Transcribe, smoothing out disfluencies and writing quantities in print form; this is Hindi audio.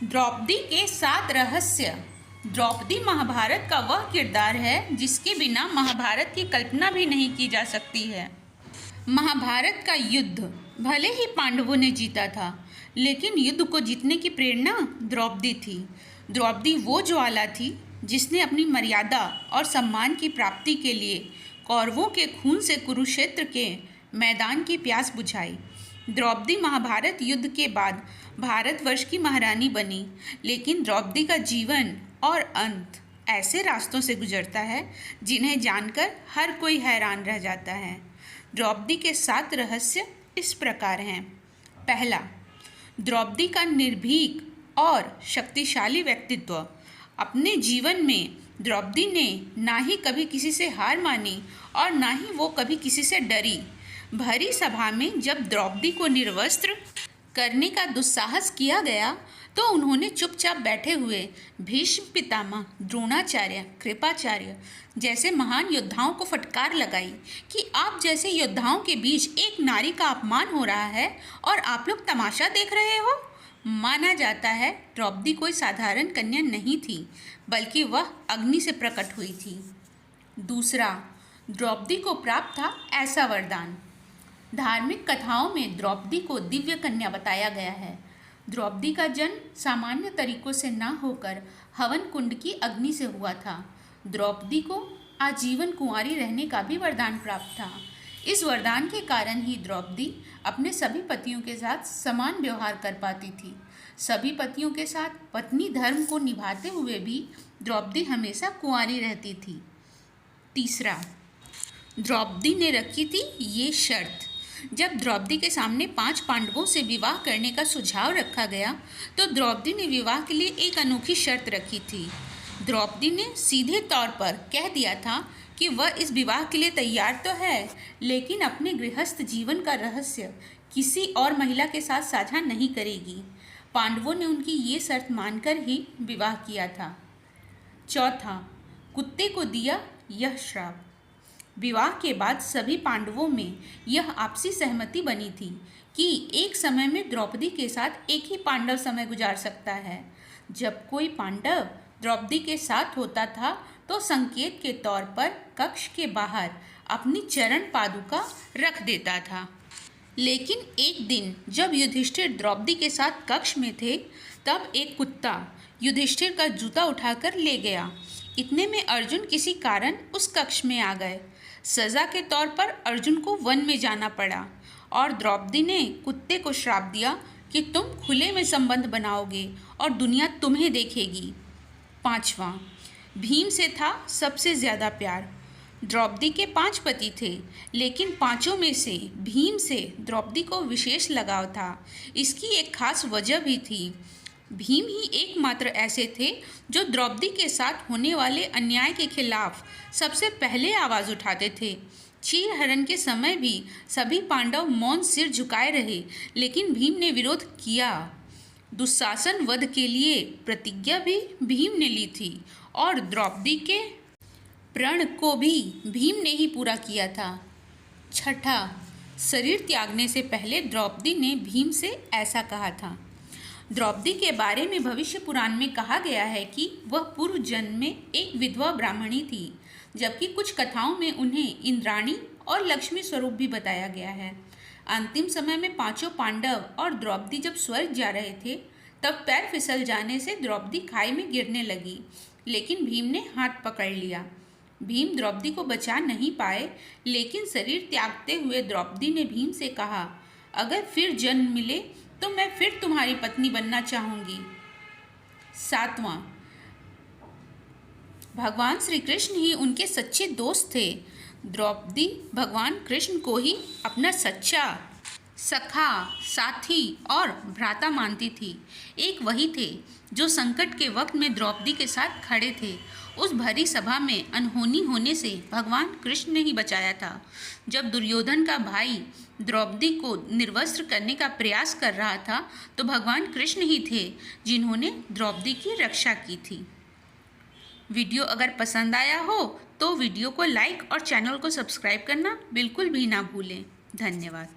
द्रौपदी के 7 रहस्य। द्रौपदी महाभारत का वह किरदार है जिसके बिना महाभारत की कल्पना भी नहीं की जा सकती है। महाभारत का युद्ध भले ही पांडवों ने जीता था, लेकिन युद्ध को जीतने की प्रेरणा द्रौपदी थी। द्रौपदी वो ज्वाला थी जिसने अपनी मर्यादा और सम्मान की प्राप्ति के लिए कौरवों के खून से कुरुक्षेत्र के मैदान की प्यास बुझाई। द्रौपदी महाभारत युद्ध के बाद भारतवर्ष की महारानी बनी, लेकिन द्रौपदी का जीवन और अंत ऐसे रास्तों से गुजरता है जिन्हें जानकर हर कोई हैरान रह जाता है। द्रौपदी के 7 रहस्य इस प्रकार हैं। पहला, द्रौपदी का निर्भीक और शक्तिशाली व्यक्तित्व। अपने जीवन में द्रौपदी ने ना ही कभी किसी से हार मानी और ना ही वो कभी किसी से डरी। भरी सभा में जब द्रौपदी को निर्वस्त्र करने का दुस्साहस किया गया तो उन्होंने चुपचाप बैठे हुए भीष्म पितामह, द्रोणाचार्य, कृपाचार्य जैसे महान योद्धाओं को फटकार लगाई कि आप जैसे योद्धाओं के बीच एक नारी का अपमान हो रहा है और आप लोग तमाशा देख रहे हो। माना जाता है द्रौपदी कोई साधारण कन्या नहीं थी, बल्कि वह अग्नि से प्रकट हुई थी। दूसरा, द्रौपदी को प्राप्त था ऐसा वरदान। धार्मिक कथाओं में द्रौपदी को दिव्य कन्या बताया गया है। द्रौपदी का जन्म सामान्य तरीकों से न होकर हवन कुंड की अग्नि से हुआ था। द्रौपदी को आजीवन कुंवारी रहने का भी वरदान प्राप्त था। इस वरदान के कारण ही द्रौपदी अपने सभी पतियों के साथ समान व्यवहार कर पाती थी। सभी पतियों के साथ पत्नी धर्म को निभाते हुए भी द्रौपदी हमेशा कुंवारी रहती थी। तीसरा, द्रौपदी ने रखी थी ये शर्त। जब द्रौपदी के सामने 5 पांडवों से विवाह करने का सुझाव रखा गया तो द्रौपदी ने विवाह के लिए एक अनोखी शर्त रखी थी। द्रौपदी ने सीधे तौर पर कह दिया था कि वह इस विवाह के लिए तैयार तो है, लेकिन अपने गृहस्थ जीवन का रहस्य किसी और महिला के साथ साझा नहीं करेगी। पांडवों ने उनकी ये शर्त मानकर ही विवाह किया था। चौथा, कुत्ते को दिया यह श्राप। विवाह के बाद सभी पांडवों में यह आपसी सहमति बनी थी कि एक समय में द्रौपदी के साथ एक ही पांडव समय गुजार सकता है। जब कोई पांडव द्रौपदी के साथ होता था तो संकेत के तौर पर कक्ष के बाहर अपनी चरण पादुका रख देता था। लेकिन एक दिन जब युधिष्ठिर द्रौपदी के साथ कक्ष में थे, तब एक कुत्ता युधिष्ठिर का जूता उठाकर ले गया। इतने में अर्जुन किसी कारण उस कक्ष में आ गए। सज़ा के तौर पर अर्जुन को वन में जाना पड़ा और द्रौपदी ने कुत्ते को श्राप दिया कि तुम खुले में संबंध बनाओगे और दुनिया तुम्हें देखेगी। पांचवा, भीम से था सबसे ज़्यादा प्यार। द्रौपदी के 5 पति थे, लेकिन पांचों में से भीम से द्रौपदी को विशेष लगाव था। इसकी एक खास वजह भी थी। भीम ही एकमात्र ऐसे थे जो द्रौपदी के साथ होने वाले अन्याय के खिलाफ सबसे पहले आवाज़ उठाते थे। चीरहरण के समय भी सभी पांडव मौन सिर झुकाए रहे, लेकिन भीम ने विरोध किया। दुशासन वध के लिए प्रतिज्ञा भी भीम ने ली थी और द्रौपदी के प्रण को भी भीम ने ही पूरा किया था। छठा, शरीर त्यागने से पहले द्रौपदी ने भीम से ऐसा कहा था। द्रौपदी के बारे में भविष्य पुराण में कहा गया है कि वह पूर्व जन्म में एक विधवा ब्राह्मणी थी, जबकि कुछ कथाओं में उन्हें इंद्राणी और लक्ष्मी स्वरूप भी बताया गया है। अंतिम समय में 5 पांडव और द्रौपदी जब स्वर्ग जा रहे थे, तब पैर फिसल जाने से द्रौपदी खाई में गिरने लगी, लेकिन भीम ने हाथ पकड़ लिया। भीम द्रौपदी को बचा नहीं पाए, लेकिन शरीर त्यागते हुए द्रौपदी ने भीम से कहा, अगर फिर जन्म मिले तो मैं फिर तुम्हारी पत्नी बनना चाहूँगी। 7वां, भगवान श्री कृष्ण ही उनके सच्चे दोस्त थे। द्रौपदी भगवान कृष्ण को ही अपना सच्चा सखा, साथी और भ्राता मानती थी। एक वही थे जो संकट के वक्त में द्रौपदी के साथ खड़े थे। उस भरी सभा में अनहोनी होने से भगवान कृष्ण ने ही बचाया था। जब दुर्योधन का भाई द्रौपदी को निर्वस्त्र करने का प्रयास कर रहा था, तो भगवान कृष्ण ही थे जिन्होंने द्रौपदी की रक्षा की थी। वीडियो अगर पसंद आया हो तो वीडियो को लाइक और चैनल को सब्सक्राइब करना बिल्कुल भी ना भूलें। धन्यवाद।